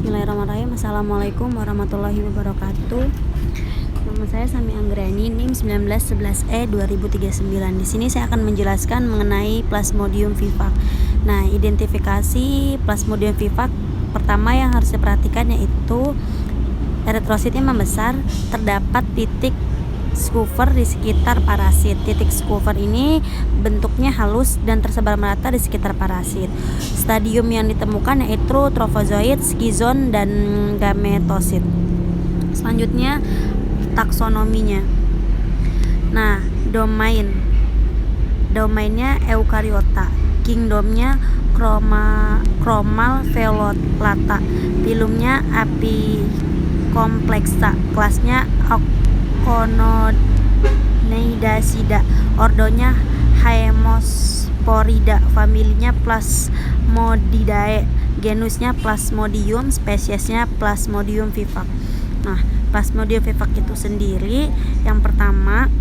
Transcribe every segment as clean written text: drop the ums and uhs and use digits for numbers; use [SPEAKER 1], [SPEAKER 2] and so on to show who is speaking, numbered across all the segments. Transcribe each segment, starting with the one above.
[SPEAKER 1] Bismillahirrahmanirrahim. Assalamualaikum warahmatullahi wabarakatuh. Nama saya Sami Anggrani, NIM 1911E 2039. Di sini saya akan menjelaskan mengenai Plasmodium vivax. Nah, identifikasi Plasmodium vivax pertama yang harus diperhatikan yaitu eritrositnya membesar, terdapat titik skuver di sekitar parasit. Titik skuver ini bentuknya halus dan tersebar merata di sekitar parasit. Stadium yang ditemukan yaitu trofozoit, skizon, dan gametosit. Selanjutnya taksonominya. Nah, domainnya eukariota, kingdomnya Chromalveolata, filumnya Apicomplexa, kelasnya Conodontidae, ordonya Haemosporida, familinya Plasmodidae, genusnya Plasmodium, spesiesnya Plasmodium vivax. Nah, Plasmodium vivax itu sendiri yang pertama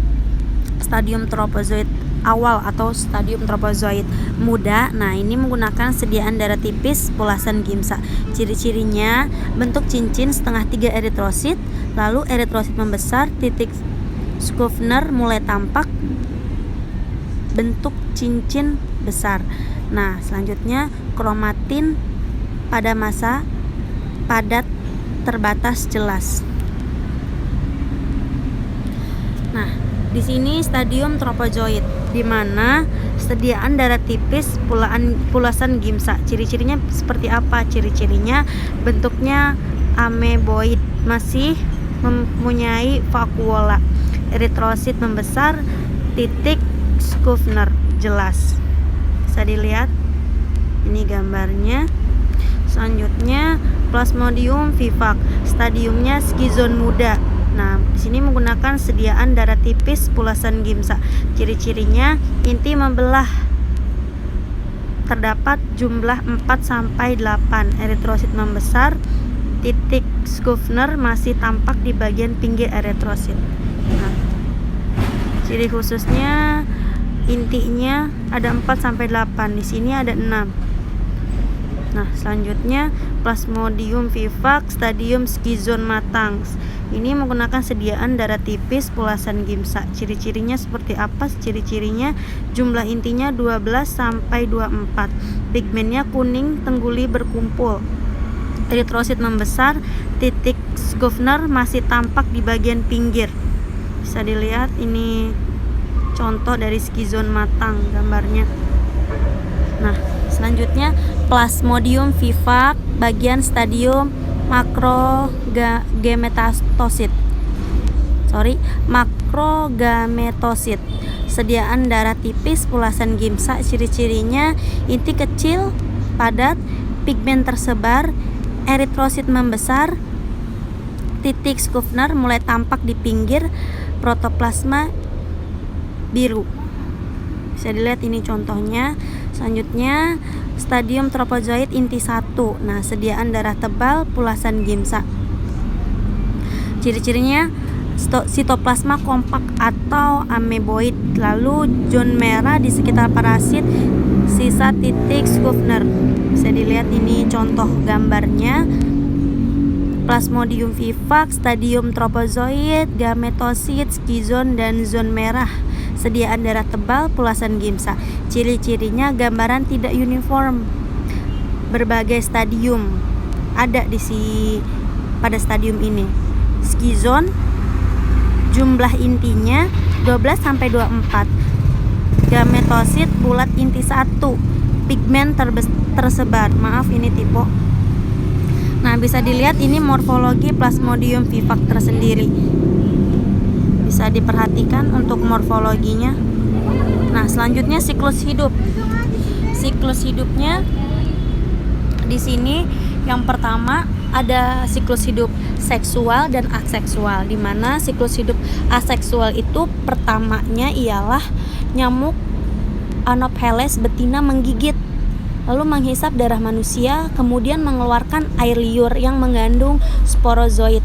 [SPEAKER 1] stadium tropozoid awal atau stadium tropozoid muda. Nah, ini menggunakan sediaan darah tipis pulasan gimsa. Ciri-cirinya bentuk cincin setengah 3 eritrosit, lalu eritrosit membesar, titik Schooner mulai tampak, bentuk cincin besar. Nah, selanjutnya kromatin pada masa padat terbatas jelas. Nah, di sini stadium tropozoid, di mana sediaan darah tipis pulasan gimsa. Ciri-cirinya seperti apa? Ciri-cirinya bentuknya ameboid, masih mempunyai vakuola. Eritrosit membesar, titik Schooner jelas. Bisa dilihat ini gambarnya. Selanjutnya Plasmodium vivax, stadiumnya skizon muda. Nah, di sini menggunakan sediaan darah tipis pulasan gimsa. Ciri-cirinya inti membelah. Terdapat jumlah 4-8 eritrosit membesar. Titik Schooner masih tampak di bagian pinggir eritrosit. Nah, ciri khususnya intinya ada 4-8. Di sini ada 6. Nah, selanjutnya Plasmodium vivax stadium skizon matang. Ini menggunakan sediaan darah tipis pulasan gimsa. Ciri-cirinya seperti apa? Ciri-cirinya jumlah intinya 12-24. Pigmennya kuning tengguli berkumpul. Eritrosit membesar, titik Schooner masih tampak di bagian pinggir. Bisa dilihat ini contoh dari skizon matang gambarnya. Nah, selanjutnya Plasmodium vivax bagian stadium makrogametosit. Sediaan darah tipis pulasan gimsa. Ciri-cirinya inti kecil, padat, pigmen tersebar, eritrosit membesar, titik Schooner mulai tampak di pinggir, protoplasma biru. Bisa dilihat ini contohnya. Selanjutnya stadium tropozoid inti 1. Nah, sediaan darah tebal pulasan gimsa. Ciri-cirinya sitoplasma kompak atau ameboid, lalu zon merah di sekitar parasit, sisa titik Schooner. Bisa dilihat ini contoh gambarnya. Plasmodium vivax, stadium tropozoid, gametosit, skizon, dan zon merah. Sediaan darah tebal pulasan gimsa. Ciri-cirinya gambaran tidak uniform. Berbagai stadium ada pada stadium ini. Skizon jumlah intinya 12-24. Gametosit bulat inti 1. Pigmen tersebar. Maaf ini tipe. Nah, bisa dilihat ini morfologi Plasmodium vivax tersendiri. Bisa diperhatikan untuk morfologinya. Nah, selanjutnya siklus hidup. Siklus hidupnya di sini yang pertama ada siklus hidup seksual dan aseksual, di mana siklus hidup aseksual itu pertamanya ialah nyamuk Anopheles betina menggigit, lalu menghisap darah manusia, kemudian mengeluarkan air liur yang mengandung sporozoid.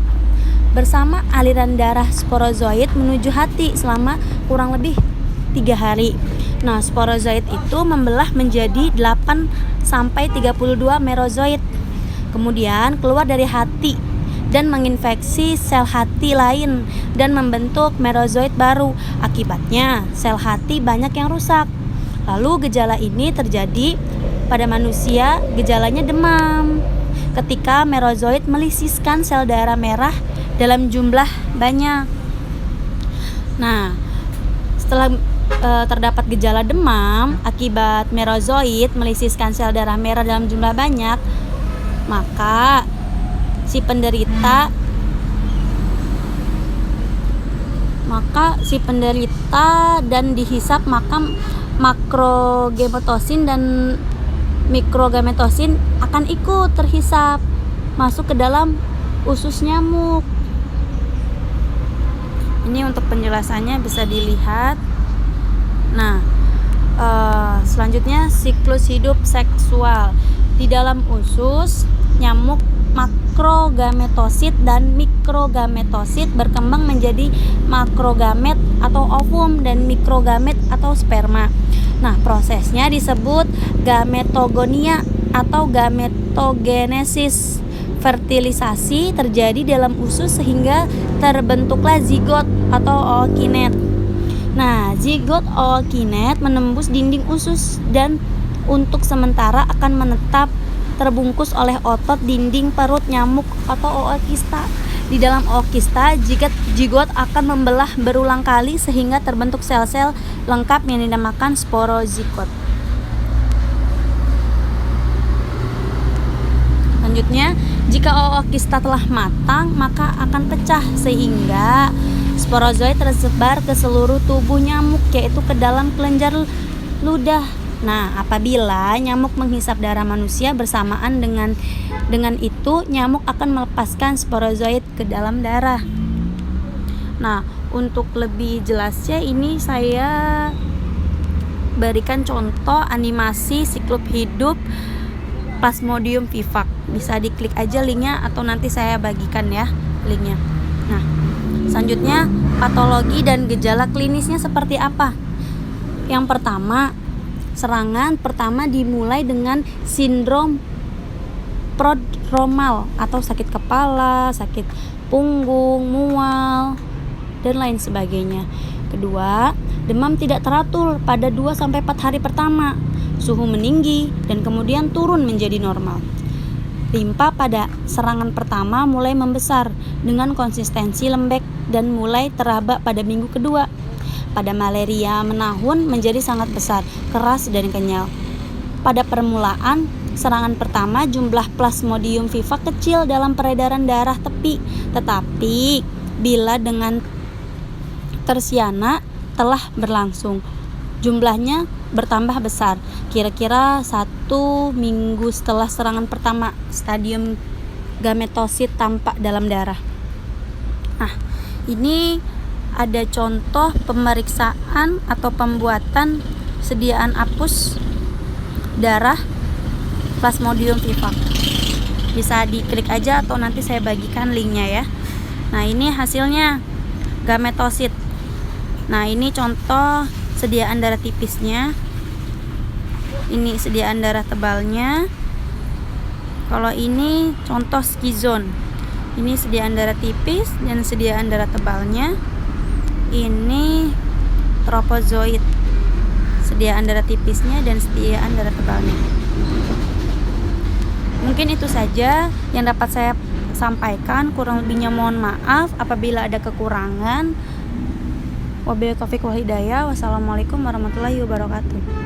[SPEAKER 1] Bersama aliran darah sporozoid menuju hati selama kurang lebih 3 hari. Nah, sporozoid itu membelah menjadi 8-32 merozoid. kemudian keluar dari hati dan menginfeksi sel hati lain dan membentuk merozoit baru. Akibatnya, sel hati banyak yang rusak. Lalu gejala ini terjadi pada manusia, gejalanya demam. Ketika merozoit melisiskan sel darah merah dalam jumlah banyak. Nah, setelah terdapat gejala demam akibat merozoit melisiskan sel darah merah dalam jumlah banyak, maka si penderita dan dihisap maka makrogametosin dan mikrogametosin akan ikut terhisap masuk ke dalam usus nyamuk. Ini untuk penjelasannya bisa dilihat. Nah, selanjutnya siklus hidup seksual. Di dalam usus nyamuk, makrogametosit dan mikrogametosit berkembang menjadi makrogamet atau ovum dan mikrogamet atau sperma. Nah, prosesnya disebut gametogonia atau gametogenesis. Fertilisasi terjadi dalam usus sehingga terbentuklah zigot atau ookinet. Nah, zigot ookinet menembus dinding usus dan untuk sementara akan menetap terbungkus oleh otot dinding perut nyamuk atau ookista. Di dalam ookista, zigot akan membelah berulang kali sehingga terbentuk sel-sel lengkap yang dinamakan sporozigot. Selanjutnya, jika ookista telah matang, maka akan pecah sehingga sporozoid tersebar ke seluruh tubuh nyamuk, yaitu ke dalam kelenjar ludah. Nah, apabila nyamuk menghisap darah manusia bersamaan dengan itu, nyamuk akan melepaskan sporozoid ke dalam darah. Nah, untuk lebih jelasnya ini saya berikan contoh animasi siklus hidup Plasmodium vivax. Bisa diklik aja linknya atau nanti saya bagikan ya linknya. Nah, selanjutnya patologi dan gejala klinisnya seperti apa? Yang pertama, serangan pertama dimulai dengan sindrom prodromal atau sakit kepala, sakit punggung, mual, dan lain sebagainya. Kedua, demam tidak teratur pada 2-4 hari pertama, suhu meninggi dan kemudian turun menjadi normal. Limpa pada serangan pertama mulai membesar dengan konsistensi lembek dan mulai teraba pada minggu kedua. Pada malaria menahun menjadi sangat besar, keras dan kenyal. Pada permulaan serangan pertama jumlah Plasmodium vivax kecil dalam peredaran darah tepi, tetapi bila dengan tersiana telah berlangsung, jumlahnya bertambah besar. Kira-kira 1 minggu setelah serangan pertama, stadium gametosit tampak dalam darah. Nah, ini ada contoh pemeriksaan atau pembuatan sediaan apus darah Plasmodium vivax. Bisa diklik aja atau nanti saya bagikan linknya ya. Nah, ini hasilnya gametosit. Nah, ini contoh sediaan darah tipisnya. Ini sediaan darah tebalnya. Kalau ini contoh skizon. Ini sediaan darah tipis dan sediaan darah tebalnya. Ini tropozoit. Sediaan darah tipisnya dan sediaan darah tebalnya. Mungkin itu saja yang dapat saya sampaikan. Kurang lebihnya mohon maaf apabila ada kekurangan. Wabillahi taufiq wal hidayah. Wassalamualaikum warahmatullahi wabarakatuh.